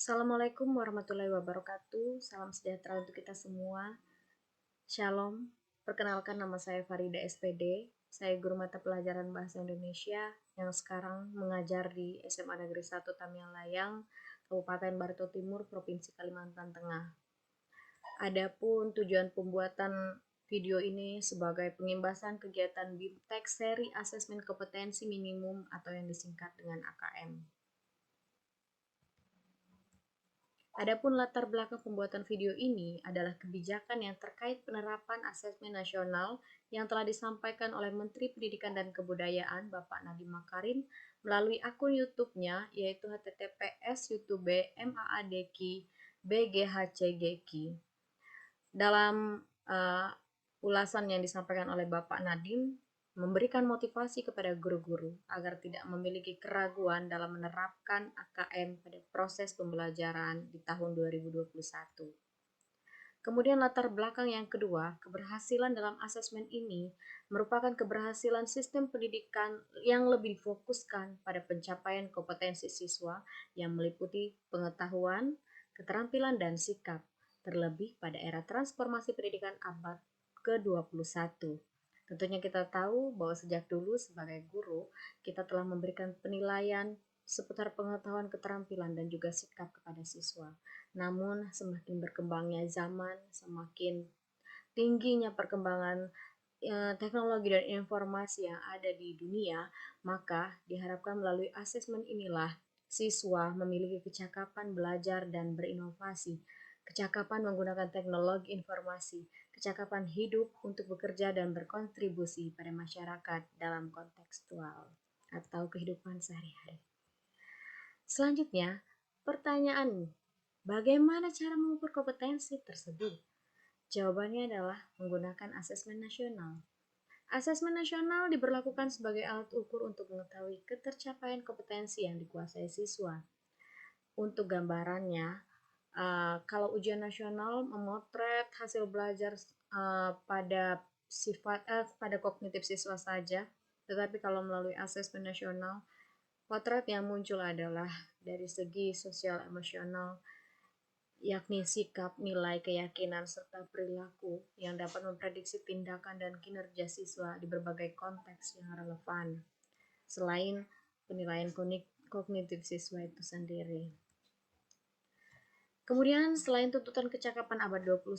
Assalamualaikum warahmatullahi wabarakatuh. Salam sejahtera untuk kita semua. Shalom. Perkenalkan, nama saya Farida SPD. Saya guru mata pelajaran Bahasa Indonesia yang sekarang mengajar di SMA Negeri 1 Tamiang Layang, Kabupaten Barito Timur, Provinsi Kalimantan Tengah. Adapun tujuan pembuatan video ini sebagai pengimbasan kegiatan BIMTEK seri asesmen kompetensi minimum atau yang disingkat dengan AKM. Adapun latar belakang pembuatan video ini adalah kebijakan yang terkait penerapan asesmen nasional yang telah disampaikan oleh Menteri Pendidikan dan Kebudayaan Bapak Nadiem Makarim melalui akun YouTube-nya, yaitu https://youtube.maadki.bghcgki. Dalam ulasan yang disampaikan oleh Bapak Nadiem, memberikan motivasi kepada guru-guru agar tidak memiliki keraguan dalam menerapkan AKM pada proses pembelajaran di tahun 2021. Kemudian latar belakang yang kedua, keberhasilan dalam asesmen ini merupakan keberhasilan sistem pendidikan yang lebih difokuskan pada pencapaian kompetensi siswa yang meliputi pengetahuan, keterampilan, dan sikap, terlebih pada era transformasi pendidikan abad ke-21. Tentunya kita tahu bahwa sejak dulu sebagai guru, kita telah memberikan penilaian seputar pengetahuan, keterampilan, dan juga sikap kepada siswa. Namun semakin berkembangnya zaman, semakin tingginya perkembangan teknologi dan informasi yang ada di dunia, maka diharapkan melalui asesmen inilah siswa memiliki kecakapan belajar dan berinovasi, kecakapan menggunakan teknologi informasi, kecakapan hidup untuk bekerja dan berkontribusi pada masyarakat dalam kontekstual atau kehidupan sehari-hari. Selanjutnya, pertanyaan, bagaimana cara mengukur kompetensi tersebut? Jawabannya adalah menggunakan asesmen nasional. Asesmen nasional diberlakukan sebagai alat ukur untuk mengetahui ketercapaian kompetensi yang dikuasai siswa. Untuk gambarannya, kalau ujian nasional memotret hasil belajar pada kognitif siswa saja, tetapi kalau melalui asesmen nasional, potret yang muncul adalah dari segi sosial emosional, yakni sikap, nilai, keyakinan, serta perilaku yang dapat memprediksi tindakan dan kinerja siswa di berbagai konteks yang relevan, selain penilaian kognitif siswa itu sendiri. Kemudian selain tuntutan kecakapan abad 21,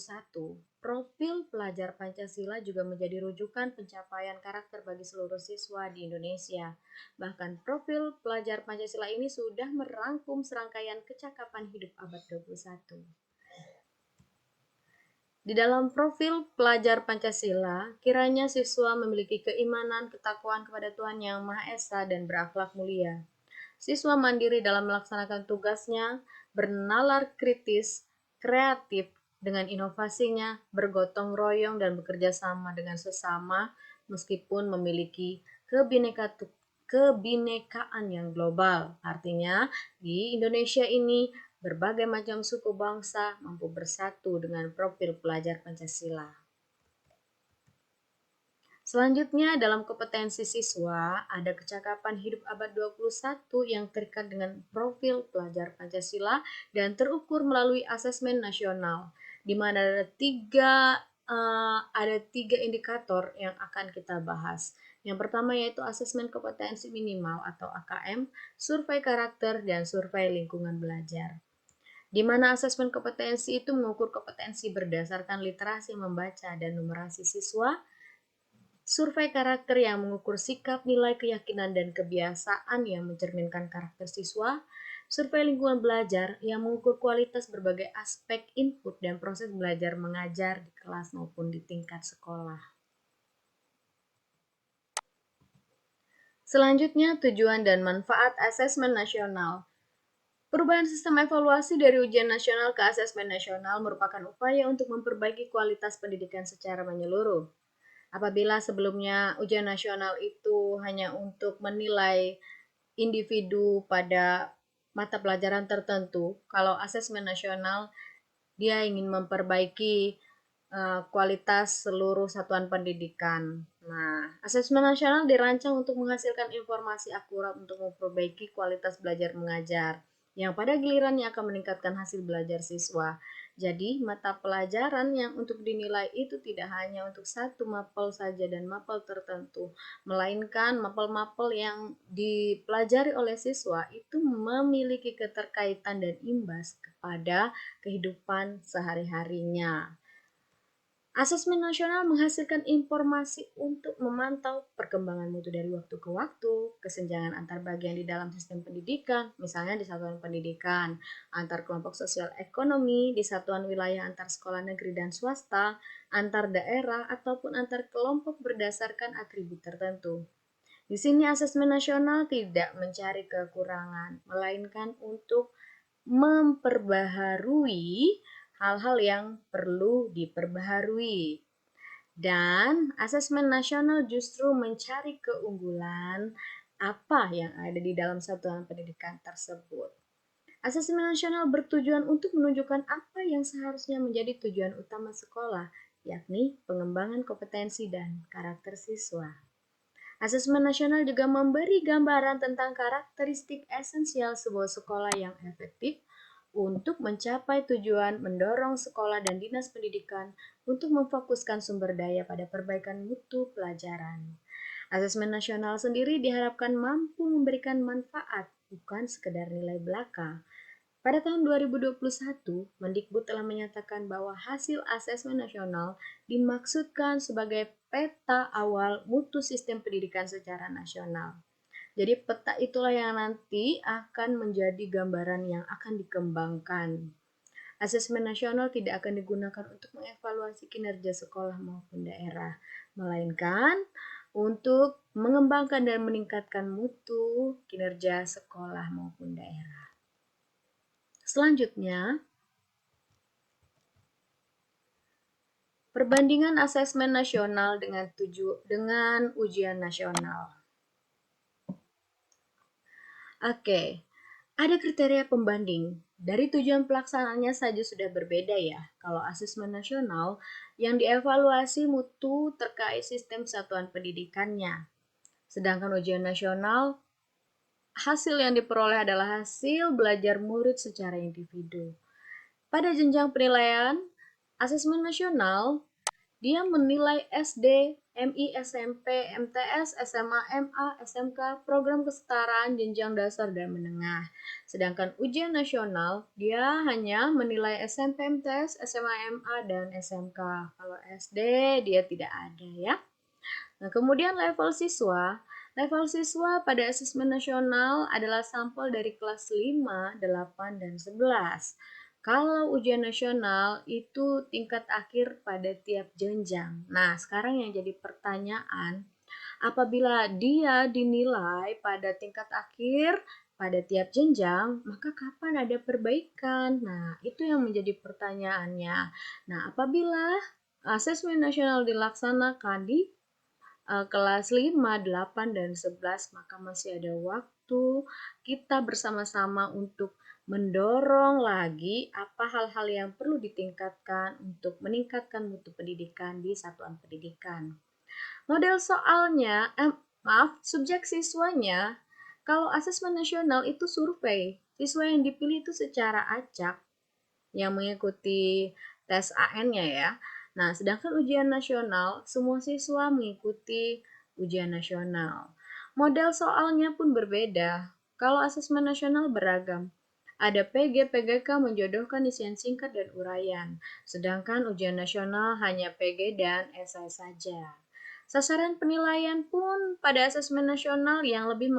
profil pelajar Pancasila juga menjadi rujukan pencapaian karakter bagi seluruh siswa di Indonesia. Bahkan profil pelajar Pancasila ini sudah merangkum serangkaian kecakapan hidup abad 21. Di dalam profil pelajar Pancasila, kiranya siswa memiliki keimanan, ketakwaan kepada Tuhan Yang Maha Esa dan berakhlak mulia. Siswa mandiri dalam melaksanakan tugasnya, bernalar kritis, kreatif dengan inovasinya, bergotong royong dan bekerja sama dengan sesama meskipun memiliki kebinekaan yang global. Artinya di Indonesia ini berbagai macam suku bangsa mampu bersatu dengan profil pelajar Pancasila. Selanjutnya, dalam kompetensi siswa, ada kecakapan hidup abad 21 yang terikat dengan profil pelajar Pancasila dan terukur melalui asesmen nasional, di mana ada tiga indikator yang akan kita bahas. Yang pertama yaitu asesmen kompetensi minimal atau AKM, survei karakter, dan survei lingkungan belajar. Di mana asesmen kompetensi itu mengukur kompetensi berdasarkan literasi membaca dan numerasi siswa, survei karakter yang mengukur sikap, nilai, keyakinan, dan kebiasaan yang mencerminkan karakter siswa, survei lingkungan belajar yang mengukur kualitas berbagai aspek input dan proses belajar mengajar di kelas maupun di tingkat sekolah. Selanjutnya, tujuan dan manfaat asesmen nasional. Perubahan sistem evaluasi dari ujian nasional ke asesmen nasional merupakan upaya untuk memperbaiki kualitas pendidikan secara menyeluruh. Apabila sebelumnya ujian nasional itu hanya untuk menilai individu pada mata pelajaran tertentu, kalau asesmen nasional dia ingin memperbaiki kualitas seluruh satuan pendidikan. Nah, asesmen nasional dirancang untuk menghasilkan informasi akurat untuk memperbaiki kualitas belajar mengajar, yang pada gilirannya akan meningkatkan hasil belajar siswa. Jadi, mata pelajaran yang untuk dinilai itu tidak hanya untuk satu mapel saja dan mapel tertentu, melainkan mapel-mapel yang dipelajari oleh siswa itu memiliki keterkaitan dan imbas kepada kehidupan sehari-harinya. Asesmen nasional menghasilkan informasi untuk memantau perkembangan mutu dari waktu ke waktu, kesenjangan antar bagian di dalam sistem pendidikan, misalnya di satuan pendidikan, antar kelompok sosial ekonomi, di satuan wilayah antar sekolah negeri dan swasta, antar daerah, ataupun antar kelompok berdasarkan atribut tertentu. Di sini asesmen nasional tidak mencari kekurangan, melainkan untuk memperbaharui hal-hal yang perlu diperbaharui. Dan asesmen nasional justru mencari keunggulan apa yang ada di dalam satuan pendidikan tersebut. Asesmen nasional bertujuan untuk menunjukkan apa yang seharusnya menjadi tujuan utama sekolah, yakni pengembangan kompetensi dan karakter siswa. Asesmen nasional juga memberi gambaran tentang karakteristik esensial sebuah sekolah yang efektif untuk mencapai tujuan mendorong sekolah dan dinas pendidikan untuk memfokuskan sumber daya pada perbaikan mutu pelajaran. Asesmen nasional sendiri diharapkan mampu memberikan manfaat, bukan sekedar nilai belaka. Pada tahun 2021, Mendikbud telah menyatakan bahwa hasil asesmen nasional dimaksudkan sebagai peta awal mutu sistem pendidikan secara nasional. Jadi peta itulah yang nanti akan menjadi gambaran yang akan dikembangkan. Asesmen nasional tidak akan digunakan untuk mengevaluasi kinerja sekolah maupun daerah, melainkan untuk mengembangkan dan meningkatkan mutu kinerja sekolah maupun daerah. Selanjutnya, perbandingan asesmen nasional dengan ujian nasional. Oke, ada kriteria pembanding. Dari tujuan pelaksanaannya saja sudah berbeda ya. Kalau asesmen nasional yang dievaluasi mutu terkait sistem satuan pendidikannya. Sedangkan ujian nasional, hasil yang diperoleh adalah hasil belajar murid secara individu. Pada jenjang penilaian, asesmen nasional dia menilai SD, MI, SMP, MTS, SMA, MA, SMK, program kesetaraan jenjang dasar dan menengah. Sedangkan ujian nasional, dia hanya menilai SMP, MTS, SMA, MA, dan SMK. Kalau SD, dia tidak ada ya. Nah, kemudian level siswa. Level siswa pada asesmen nasional adalah sampel dari kelas 5, 8, dan 11. Kalau ujian nasional itu tingkat akhir pada tiap jenjang. Nah, sekarang yang jadi pertanyaan, apabila dia dinilai pada tingkat akhir pada tiap jenjang, maka kapan ada perbaikan? Nah, itu yang menjadi pertanyaannya. Nah, apabila asesmen nasional dilaksanakan di kelas 5, 8, dan 11, maka masih ada waktu kita bersama-sama untuk mendorong lagi apa hal-hal yang perlu ditingkatkan untuk meningkatkan mutu pendidikan di satuan pendidikan. Model soalnya, subjek siswanya, kalau asesmen nasional itu survei, siswa yang dipilih itu secara acak yang mengikuti tes AN-nya ya. Nah, sedangkan ujian nasional, semua siswa mengikuti ujian nasional. Model soalnya pun berbeda. Kalau asesmen nasional beragam. Ada PG, PGK menjodohkan isian singkat dan uraian, sedangkan ujian nasional hanya PG dan esai saja. Sasaran penilaian pun pada asesmen nasional yang lebih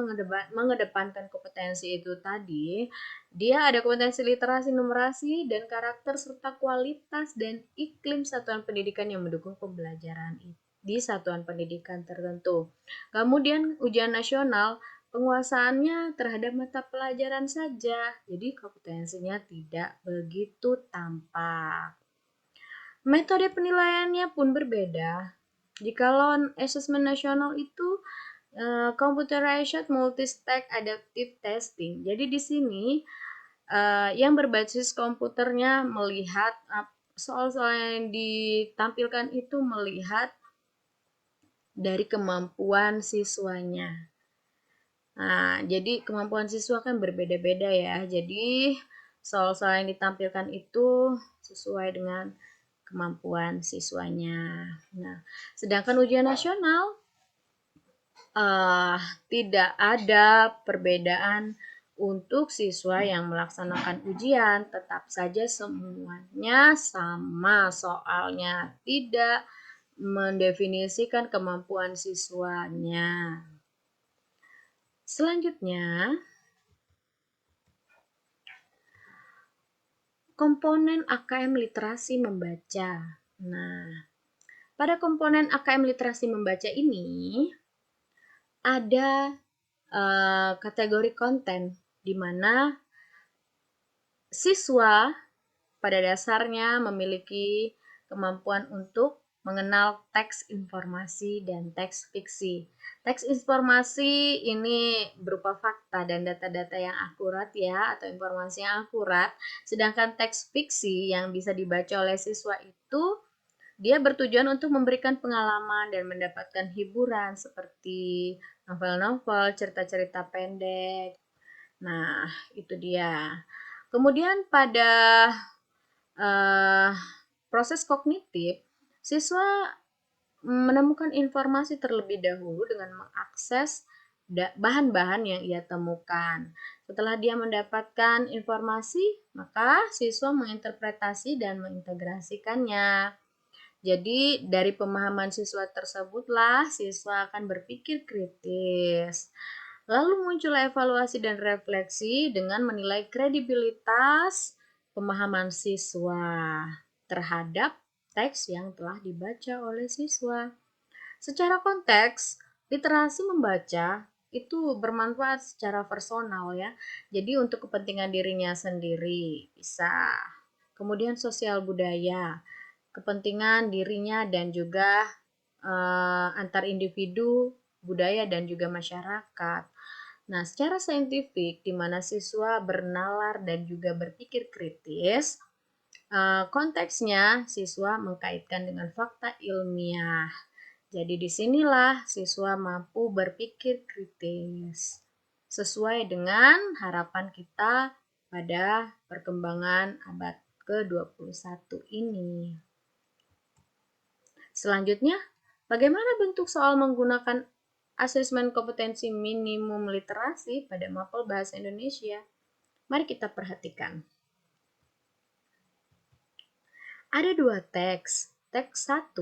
mengedepankan kompetensi itu tadi, dia ada kompetensi literasi, numerasi, dan karakter serta kualitas dan iklim satuan pendidikan yang mendukung pembelajaran di satuan pendidikan tertentu. Kemudian ujian nasional, penguasaannya terhadap mata pelajaran saja, jadi kompetensinya tidak begitu tampak. Metode penilaiannya pun berbeda. Jikalau asesmen nasional itu computerized multi-stack adaptive testing. Jadi di sini yang berbasis komputernya melihat soal-soal yang ditampilkan itu melihat dari kemampuan siswanya. Nah, jadi kemampuan siswa kan berbeda-beda ya. Jadi soal-soal yang ditampilkan itu sesuai dengan kemampuan siswanya. Nah, sedangkan ujian nasional uh, tidak ada perbedaan untuk siswa yang melaksanakan ujian, tetap saja semuanya sama soalnya, tidak mendefinisikan kemampuan siswanya. Selanjutnya, komponen AKM literasi membaca. Nah, pada komponen AKM literasi membaca ini ada kategori konten di mana siswa pada dasarnya memiliki kemampuan untuk mengenal teks informasi dan teks fiksi. Teks informasi ini berupa fakta dan data-data yang akurat ya, atau informasi yang akurat. Sedangkan teks fiksi yang bisa dibaca oleh siswa itu dia bertujuan untuk memberikan pengalaman dan mendapatkan hiburan seperti novel-novel, cerita-cerita pendek. Nah, itu dia. Kemudian pada uh, proses kognitif, siswa menemukan informasi terlebih dahulu dengan mengakses bahan-bahan yang ia temukan. Setelah dia mendapatkan informasi, maka siswa menginterpretasi dan mengintegrasikannya. Jadi dari pemahaman siswa tersebutlah siswa akan berpikir kritis. Lalu muncul evaluasi dan refleksi dengan menilai kredibilitas pemahaman siswa terhadap teks yang telah dibaca oleh siswa. Secara konteks, literasi membaca itu bermanfaat secara personal ya. Jadi untuk kepentingan dirinya sendiri bisa. Kemudian sosial budaya, kepentingan dirinya dan juga antar individu, budaya dan juga masyarakat. Nah, secara saintifik di mana siswa bernalar dan juga berpikir kritis, konteksnya siswa mengkaitkan dengan fakta ilmiah. Jadi disinilah siswa mampu berpikir kritis sesuai dengan harapan kita pada perkembangan abad ke-21 ini. Selanjutnya, bagaimana bentuk soal menggunakan asesmen kompetensi minimum literasi pada mapel bahasa Indonesia? Mari kita perhatikan. Ada dua teks. Teks 1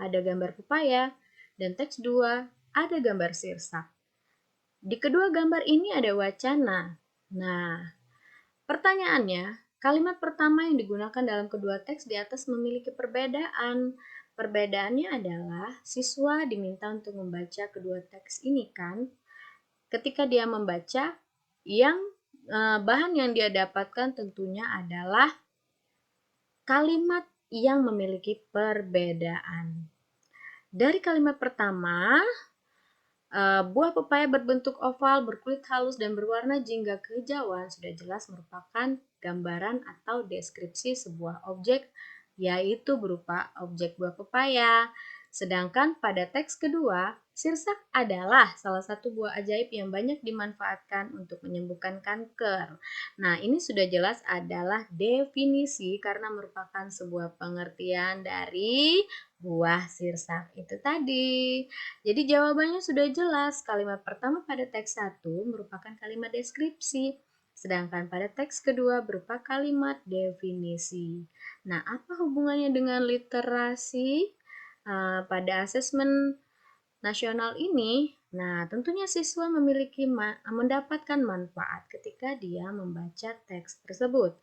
ada gambar pepaya dan teks 2 ada gambar sirsak. Di kedua gambar ini ada wacana. Nah, pertanyaannya, kalimat pertama yang digunakan dalam kedua teks di atas memiliki perbedaan. Perbedaannya adalah siswa diminta untuk membaca kedua teks ini kan. Ketika dia membaca, yang bahan yang dia dapatkan tentunya adalah kalimat yang memiliki perbedaan. Dari kalimat pertama, buah pepaya berbentuk oval, berkulit halus, dan berwarna jingga kehijauan sudah jelas merupakan gambaran atau deskripsi sebuah objek, yaitu berupa objek buah pepaya. Sedangkan pada teks kedua, sirsak adalah salah satu buah ajaib yang banyak dimanfaatkan untuk menyembuhkan kanker. Nah, ini sudah jelas adalah definisi karena merupakan sebuah pengertian dari buah sirsak itu tadi. Jadi jawabannya sudah jelas. Kalimat pertama pada teks 1 merupakan kalimat deskripsi, sedangkan pada teks kedua berupa kalimat definisi. Nah, apa hubungannya dengan literasi pada asesmen nasional ini? Nah, tentunya siswa mendapatkan manfaat ketika dia membaca teks tersebut.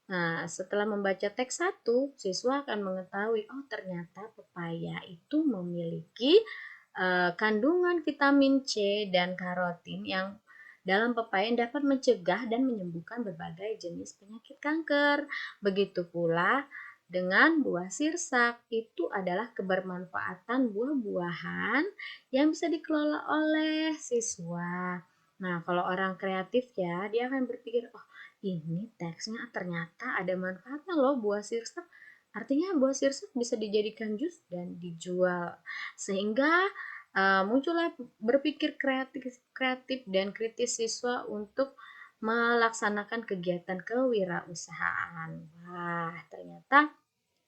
Nah, setelah membaca teks 1, siswa akan mengetahui, oh ternyata pepaya itu memiliki kandungan vitamin C dan karotin yang dalam pepaya dapat mencegah dan menyembuhkan berbagai jenis penyakit kanker. Begitu pula dengan buah sirsak, itu adalah kebermanfaatan buah-buahan yang bisa dikelola oleh siswa. Nah, kalau orang kreatif ya, dia akan berpikir, oh ini teksnya ternyata ada manfaatnya loh buah sirsak. Artinya buah sirsak bisa dijadikan jus dan dijual. Sehingga Muncullah berpikir kreatif, kreatif dan kritis siswa untuk melaksanakan kegiatan kewirausahaan. Wah, ternyata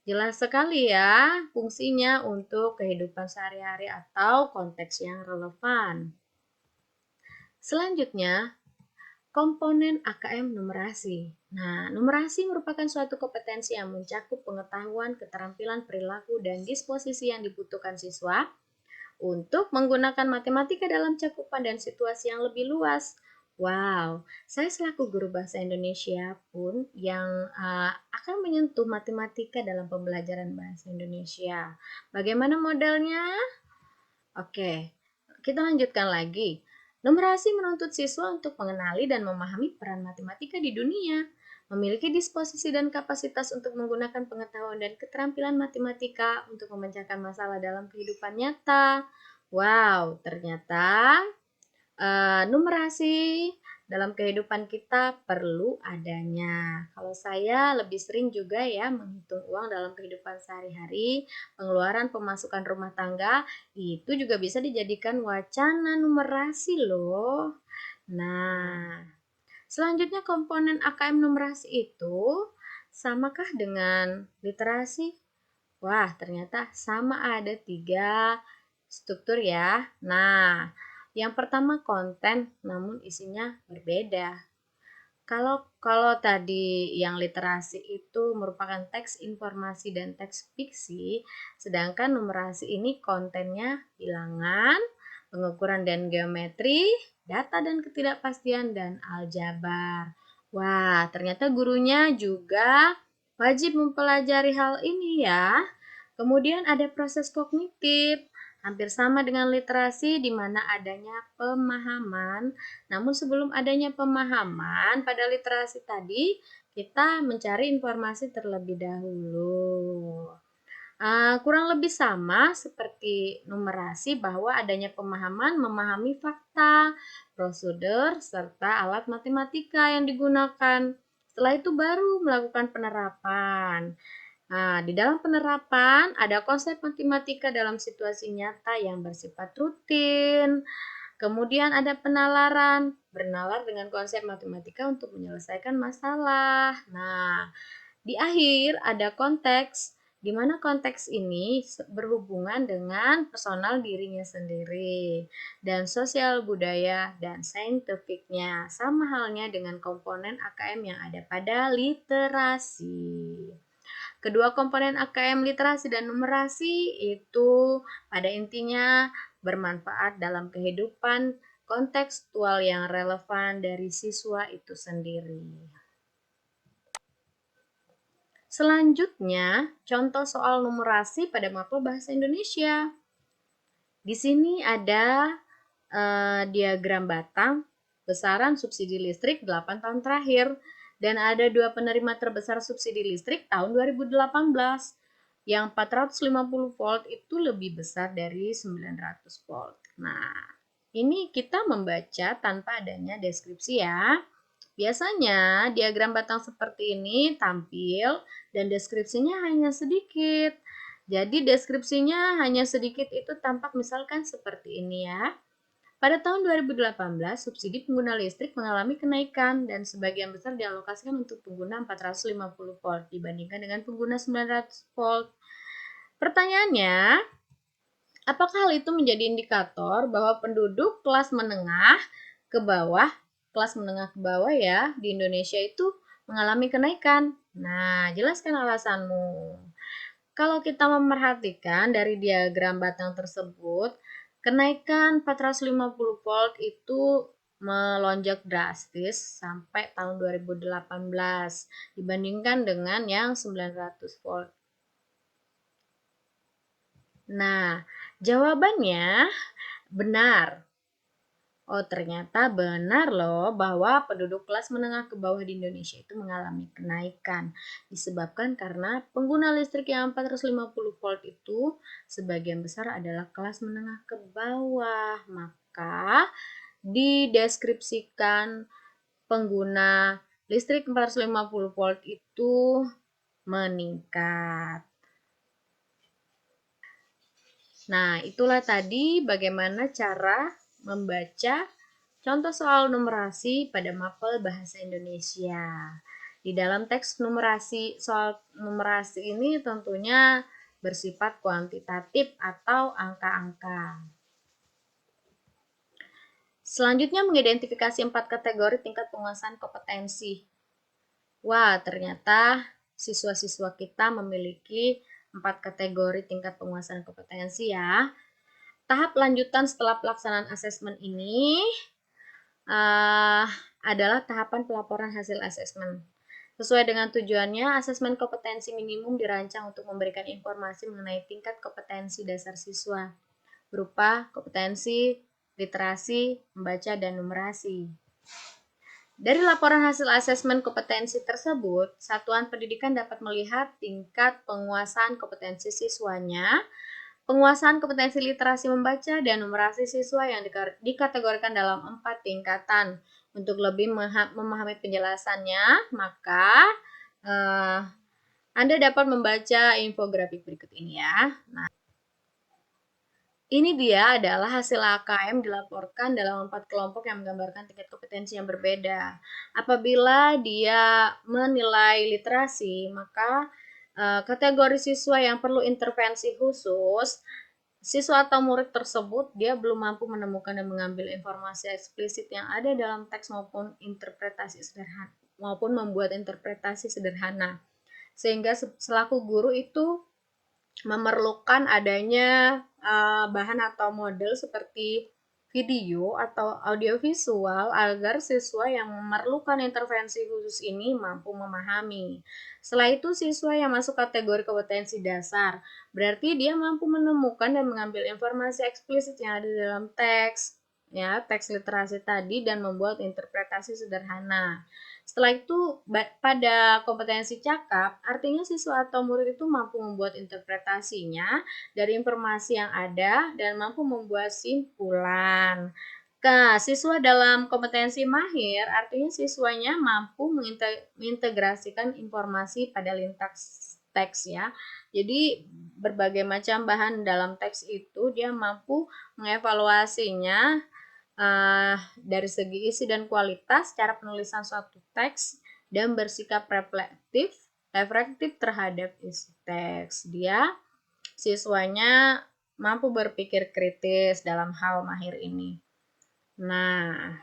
jelas sekali ya fungsinya untuk kehidupan sehari-hari atau konteks yang relevan. Selanjutnya, komponen AKM numerasi. Nah, numerasi merupakan suatu kompetensi yang mencakup pengetahuan, keterampilan, perilaku, dan disposisi yang dibutuhkan siswa untuk menggunakan matematika dalam cakupan dan situasi yang lebih luas. Wow, saya selaku guru bahasa Indonesia pun yang akan menyentuh matematika dalam pembelajaran bahasa Indonesia. Bagaimana modelnya? Oke, kita lanjutkan lagi. Numerasi menuntut siswa untuk mengenali dan memahami peran matematika di dunia, memiliki disposisi dan kapasitas untuk menggunakan pengetahuan dan keterampilan matematika untuk memecahkan masalah dalam kehidupan nyata. Wow, ternyata numerasi dalam kehidupan kita perlu adanya. Kalau saya lebih sering juga ya menghitung uang dalam kehidupan sehari-hari, pengeluaran pemasukan rumah tangga, itu juga bisa dijadikan wacana numerasi loh. Nah, selanjutnya komponen AKM numerasi itu samakah dengan literasi? Wah, ternyata sama, ada 3 struktur ya. Nah, yang pertama konten, namun isinya berbeda. Kalau tadi yang literasi itu merupakan teks informasi dan teks fiksi, sedangkan numerasi ini kontennya bilangan, pengukuran dan geometri, data dan ketidakpastian, dan aljabar. Wah, ternyata gurunya juga wajib mempelajari hal ini ya. Kemudian ada proses kognitif, hampir sama dengan literasi di mana adanya pemahaman. Namun sebelum adanya pemahaman pada literasi tadi, kita mencari informasi terlebih dahulu. Kurang lebih sama seperti numerasi bahwa adanya pemahaman memahami fakta, prosedur, serta alat matematika yang digunakan. Setelah itu baru melakukan penerapan. Nah, di dalam penerapan ada konsep matematika dalam situasi nyata yang bersifat rutin. Kemudian ada penalaran, bernalar dengan konsep matematika untuk menyelesaikan masalah. Nah, di akhir ada konteks, di mana konteks ini berhubungan dengan personal dirinya sendiri dan sosial budaya dan saintifiknya. Sama halnya dengan komponen AKM yang ada pada literasi. Kedua komponen AKM literasi dan numerasi itu pada intinya bermanfaat dalam kehidupan kontekstual yang relevan dari siswa itu sendiri. Selanjutnya, contoh soal numerasi pada mapel bahasa Indonesia. Di sini ada diagram batang besaran subsidi listrik 8 tahun terakhir dan ada 2 penerima terbesar subsidi listrik tahun 2018. Yang 450 volt itu lebih besar dari 900 volt. Nah, ini kita membaca tanpa adanya deskripsi ya. Biasanya diagram batang seperti ini tampil dan deskripsinya hanya sedikit. Jadi deskripsinya hanya sedikit itu tampak misalkan seperti ini ya. Pada tahun 2018, subsidi pengguna listrik mengalami kenaikan dan sebagian besar dialokasikan untuk pengguna 450 volt dibandingkan dengan pengguna 900 volt. Pertanyaannya, apakah hal itu menjadi indikator bahwa penduduk kelas menengah ke bawah, ya, di Indonesia itu mengalami kenaikan? Nah, jelaskan alasanmu. Kalau kita memerhatikan dari diagram batang tersebut, kenaikan 450 volt itu melonjak drastis sampai tahun 2018 dibandingkan dengan yang 900 volt. Nah, jawabannya benar. Oh, ternyata benar loh bahwa penduduk kelas menengah ke bawah di Indonesia itu mengalami kenaikan. Disebabkan karena pengguna listrik yang 450 volt itu sebagian besar adalah kelas menengah ke bawah. Maka dideskripsikan pengguna listrik 450 volt itu meningkat. Nah, itulah tadi bagaimana cara membaca contoh soal numerasi pada mapel bahasa Indonesia. Di dalam teks numerasi, soal numerasi ini tentunya bersifat kuantitatif atau angka-angka. Selanjutnya mengidentifikasi 4 kategori tingkat penguasaan kompetensi. Wah, ternyata siswa-siswa kita memiliki 4 kategori tingkat penguasaan kompetensi ya. Tahap lanjutan setelah pelaksanaan asesmen ini adalah tahapan pelaporan hasil asesmen. Sesuai dengan tujuannya, asesmen kompetensi minimum dirancang untuk memberikan informasi mengenai tingkat kompetensi dasar siswa, berupa kompetensi, literasi, membaca, dan numerasi. Dari laporan hasil asesmen kompetensi tersebut, satuan pendidikan dapat melihat tingkat penguasaan kompetensi siswanya, penguasaan kompetensi literasi membaca, dan numerasi siswa yang dikategorikan dalam 4 tingkatan. Untuk lebih memahami penjelasannya, maka Anda dapat membaca infografik berikut ini ya. Nah, ini dia adalah hasil AKM dilaporkan dalam 4 kelompok yang menggambarkan tingkat kompetensi yang berbeda. Apabila dia menilai literasi, maka kategori siswa yang perlu intervensi khusus, siswa atau murid tersebut dia belum mampu menemukan dan mengambil informasi eksplisit yang ada dalam teks maupun interpretasi sederhana maupun membuat interpretasi sederhana. Sehingga selaku guru itu memerlukan adanya bahan atau model seperti video atau audiovisual agar siswa yang memerlukan intervensi khusus ini mampu memahami. Setelah itu siswa yang masuk kategori kompetensi dasar, berarti dia mampu menemukan dan mengambil informasi eksplisit yang ada dalam teks, ya, teks literasi tadi dan membuat interpretasi sederhana. Setelah itu pada kompetensi cakap, artinya siswa atau murid itu mampu membuat interpretasinya dari informasi yang ada dan mampu membuat simpulan. Siswa dalam kompetensi mahir, artinya siswanya mampu mengintegrasikan informasi pada lintas teks ya. Jadi berbagai macam bahan dalam teks itu dia mampu mengevaluasinya dari segi isi dan kualitas, cara penulisan suatu teks, dan bersikap reflektif terhadap isi teks. Siswanya mampu berpikir kritis dalam hal mahir ini. Nah,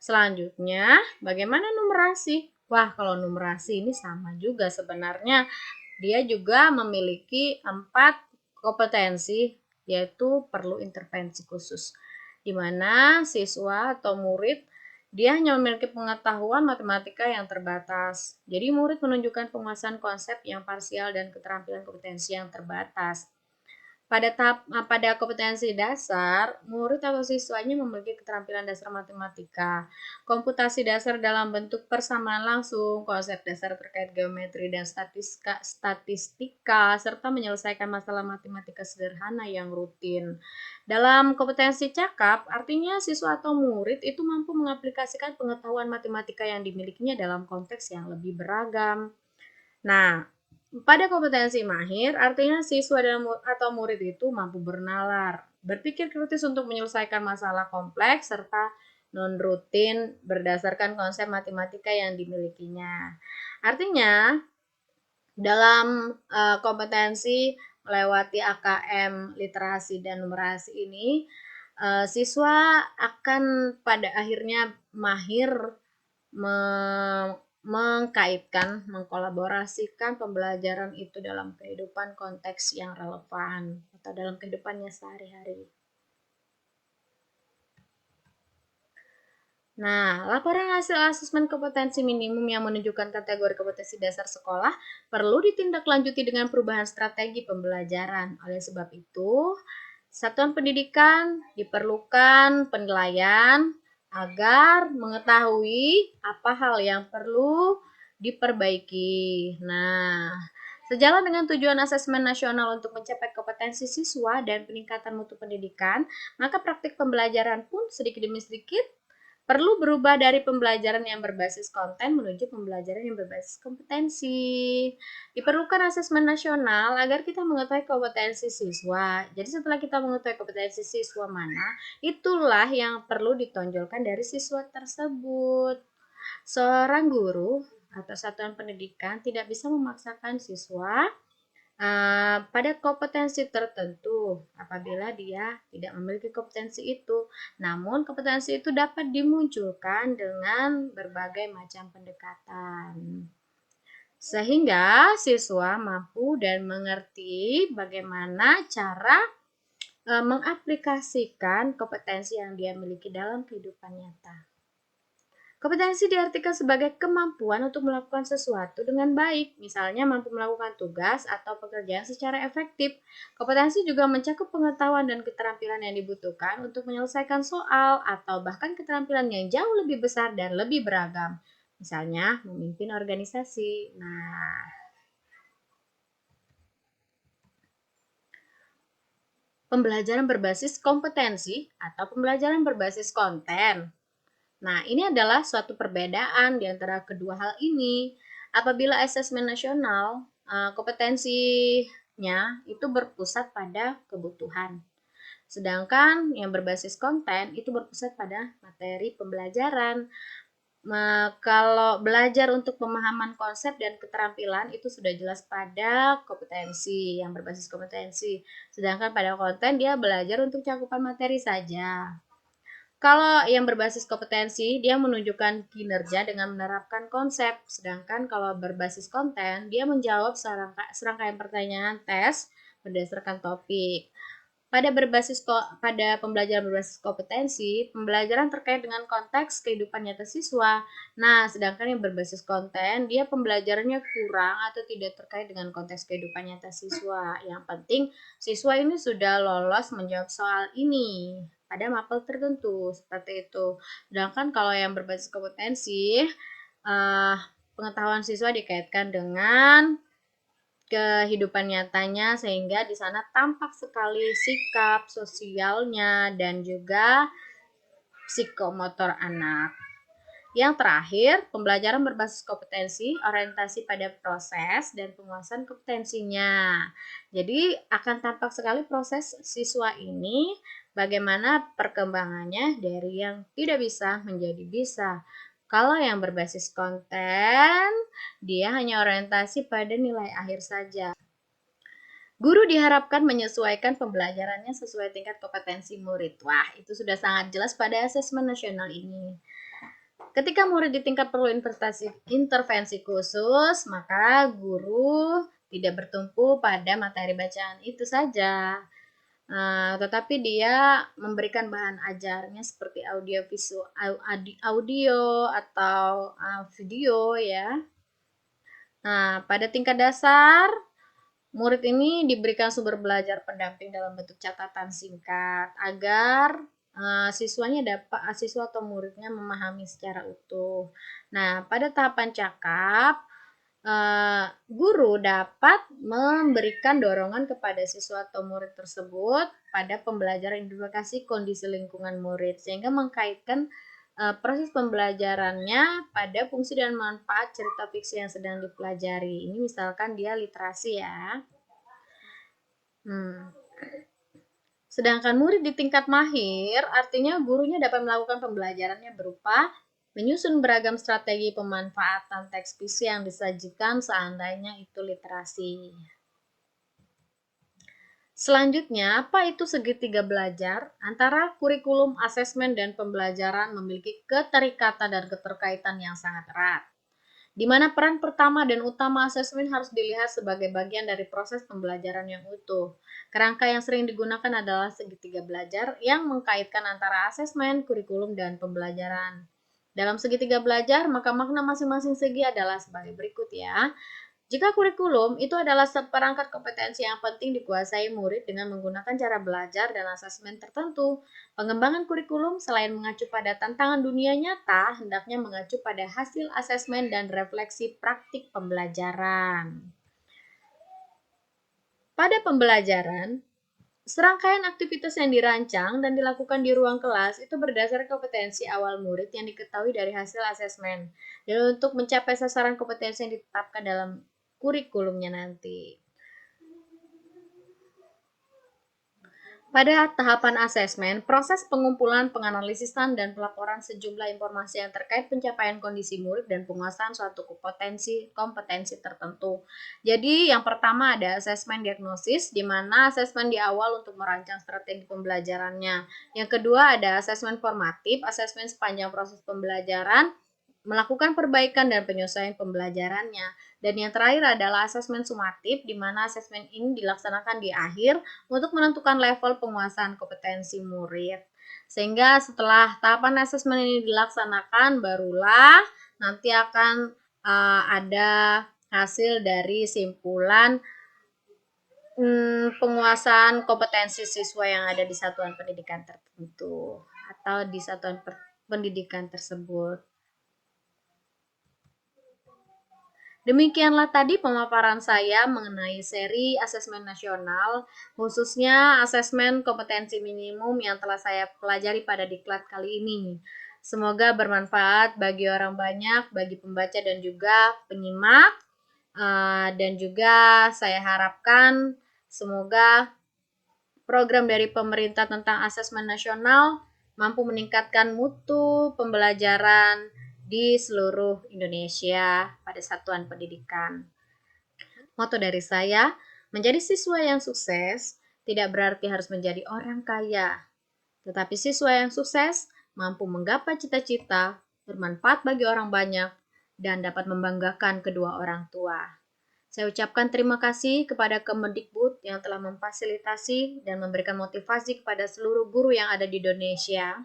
selanjutnya bagaimana numerasi? Wah, kalau numerasi ini sama juga sebenarnya. Dia juga memiliki 4 kompetensi, yaitu perlu intervensi khusus, di mana siswa atau murid dia hanya memiliki pengetahuan matematika yang terbatas. Jadi murid menunjukkan penguasaan konsep yang parsial dan keterampilan kompetensi yang terbatas. Pada kompetensi dasar, murid atau siswanya memiliki keterampilan dasar matematika, komputasi dasar dalam bentuk persamaan langsung, konsep dasar terkait geometri dan statistika, serta menyelesaikan masalah matematika sederhana yang rutin. Dalam kompetensi cakap, artinya siswa atau murid itu mampu mengaplikasikan pengetahuan matematika yang dimilikinya dalam konteks yang lebih beragam. Nah, pada kompetensi mahir, artinya siswa atau murid itu mampu bernalar, berpikir kritis untuk menyelesaikan masalah kompleks, serta non-rutin berdasarkan konsep matematika yang dimilikinya. Artinya, dalam kompetensi melewati AKM, literasi, dan numerasi ini, siswa akan pada akhirnya mahir mengkaitkan, mengkolaborasikan pembelajaran itu dalam kehidupan konteks yang relevan atau dalam kehidupannya sehari-hari. Nah, laporan hasil asesmen kompetensi minimum yang menunjukkan kategori kompetensi dasar sekolah perlu ditindaklanjuti dengan perubahan strategi pembelajaran. Oleh sebab itu, satuan pendidikan diperlukan penilaian agar mengetahui apa hal yang perlu diperbaiki. Nah, sejalan dengan tujuan asesmen nasional untuk mencapai kompetensi siswa dan peningkatan mutu pendidikan, maka praktik pembelajaran pun sedikit demi sedikit perlu berubah dari pembelajaran yang berbasis konten menuju pembelajaran yang berbasis kompetensi. Diperlukan asesmen nasional agar kita mengetahui kompetensi siswa. Jadi setelah kita mengetahui kompetensi siswa mana, itulah yang perlu ditonjolkan dari siswa tersebut. Seorang guru atau satuan pendidikan tidak bisa memaksakan siswa pada kompetensi tertentu apabila dia tidak memiliki kompetensi itu. Namun kompetensi itu dapat dimunculkan dengan berbagai macam pendekatan. Sehingga siswa mampu dan mengerti bagaimana cara mengaplikasikan kompetensi yang dia miliki dalam kehidupan nyata. Kompetensi diartikan sebagai kemampuan untuk melakukan sesuatu dengan baik, misalnya mampu melakukan tugas atau pekerjaan secara efektif. Kompetensi juga mencakup pengetahuan dan keterampilan yang dibutuhkan untuk menyelesaikan soal atau bahkan keterampilan yang jauh lebih besar dan lebih beragam. Misalnya, memimpin organisasi. Nah, pembelajaran berbasis kompetensi atau pembelajaran berbasis konten. Nah, ini adalah suatu perbedaan di antara kedua hal ini. Apabila asesmen nasional, kompetensinya itu berpusat pada kebutuhan. Sedangkan yang berbasis konten itu berpusat pada materi pembelajaran. Kalau belajar untuk pemahaman konsep dan keterampilan itu sudah jelas pada kompetensi, yang berbasis kompetensi. Sedangkan pada konten dia belajar untuk cakupan materi saja. Kalau yang berbasis kompetensi, dia menunjukkan kinerja dengan menerapkan konsep. Sedangkan kalau berbasis konten, dia menjawab serangkaian pertanyaan tes berdasarkan topik. Pada pembelajaran berbasis kompetensi, pembelajaran terkait dengan konteks kehidupan nyata siswa. Nah, sedangkan yang berbasis konten, dia pembelajarannya kurang atau tidak terkait dengan konteks kehidupan nyata siswa. Yang penting, siswa ini sudah lolos menjawab soal ini pada mapel tertentu, seperti itu. Sedangkan kalau yang berbasis kompetensi, pengetahuan siswa dikaitkan dengan kehidupan nyatanya sehingga di sana tampak sekali sikap sosialnya dan juga psikomotor anak. Yang terakhir, pembelajaran berbasis kompetensi, orientasi pada proses dan penguasaan kompetensinya. Jadi akan tampak sekali proses siswa ini bagaimana perkembangannya dari yang tidak bisa menjadi bisa. Kalau yang berbasis konten, dia hanya orientasi pada nilai akhir saja. Guru diharapkan menyesuaikan pembelajarannya sesuai tingkat kompetensi murid. Wah, itu sudah sangat jelas pada asesmen nasional ini. Ketika murid di tingkat perlu intervensi khusus, maka guru tidak bertumpu pada materi bacaan itu saja. Tetapi dia memberikan bahan ajarnya seperti audio atau video ya. Nah, pada tingkat dasar murid ini diberikan sumber belajar pendamping dalam bentuk catatan singkat agar siswa atau muridnya memahami secara utuh. Nah, pada tahapan cakap, guru dapat memberikan dorongan kepada siswa atau murid tersebut pada pembelajaran identifikasi kondisi lingkungan murid sehingga mengkaitkan proses pembelajarannya pada fungsi dan manfaat cerita fiksi yang sedang dipelajari. Ini misalkan dia literasi ya. Sedangkan murid di tingkat mahir, artinya gurunya dapat melakukan pembelajarannya berupa menyusun beragam strategi pemanfaatan teks fiksi yang disajikan seandainya itu literasi. Selanjutnya, apa itu segitiga belajar? Antara kurikulum, asesmen, dan pembelajaran memiliki keterikatan dan keterkaitan yang sangat erat, di mana peran pertama dan utama asesmen harus dilihat sebagai bagian dari proses pembelajaran yang utuh. Kerangka yang sering digunakan adalah segitiga belajar yang mengkaitkan antara asesmen, kurikulum, dan pembelajaran. Dalam segitiga belajar, maka makna masing-masing segi adalah sebagai berikut ya. Jika kurikulum itu adalah seperangkat kompetensi yang penting dikuasai murid dengan menggunakan cara belajar dan asesmen tertentu. Pengembangan kurikulum selain mengacu pada tantangan dunia nyata, hendaknya mengacu pada hasil asesmen dan refleksi praktik pembelajaran. Pada pembelajaran, Serangkaian aktivitas yang dirancang dan dilakukan di ruang kelas itu berdasar kompetensi awal murid yang diketahui dari hasil asesmen. Dan untuk mencapai sasaran kompetensi yang ditetapkan dalam kurikulumnya nanti. Pada tahapan asesmen, proses pengumpulan, penganalisisan, dan pelaporan sejumlah informasi yang terkait pencapaian kondisi murid dan penguasaan suatu kompetensi tertentu. Jadi, yang pertama ada asesmen diagnosis, di mana asesmen di awal untuk merancang strategi pembelajarannya. Yang kedua ada asesmen formatif, asesmen sepanjang proses pembelajaran, melakukan perbaikan dan penyesuaian pembelajarannya. Dan yang terakhir adalah asesmen sumatif, di mana asesmen ini dilaksanakan di akhir untuk menentukan level penguasaan kompetensi murid. Sehingga setelah tahapan asesmen ini dilaksanakan, barulah nanti akan ada hasil dari simpulan penguasaan kompetensi siswa yang ada di satuan pendidikan tertentu atau di satuan pendidikan tersebut. Demikianlah tadi pemaparan saya mengenai seri asesmen nasional, khususnya asesmen kompetensi minimum yang telah saya pelajari pada diklat kali ini. Semoga bermanfaat bagi orang banyak, bagi pembaca dan juga penyimak. Dan juga saya harapkan semoga program dari pemerintah tentang asesmen nasional mampu meningkatkan mutu pembelajaran di seluruh Indonesia pada satuan pendidikan. Moto dari saya, menjadi siswa yang sukses tidak berarti harus menjadi orang kaya, tetapi siswa yang sukses mampu menggapai cita-cita, bermanfaat bagi orang banyak, dan dapat membanggakan kedua orang tua. Saya ucapkan terima kasih kepada Kemendikbud yang telah memfasilitasi dan memberikan motivasi kepada seluruh guru yang ada di Indonesia.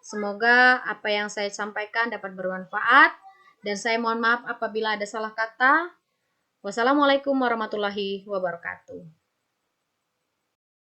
Semoga apa yang saya sampaikan dapat bermanfaat, dan saya mohon maaf apabila ada salah kata. Wassalamualaikum warahmatullahi wabarakatuh.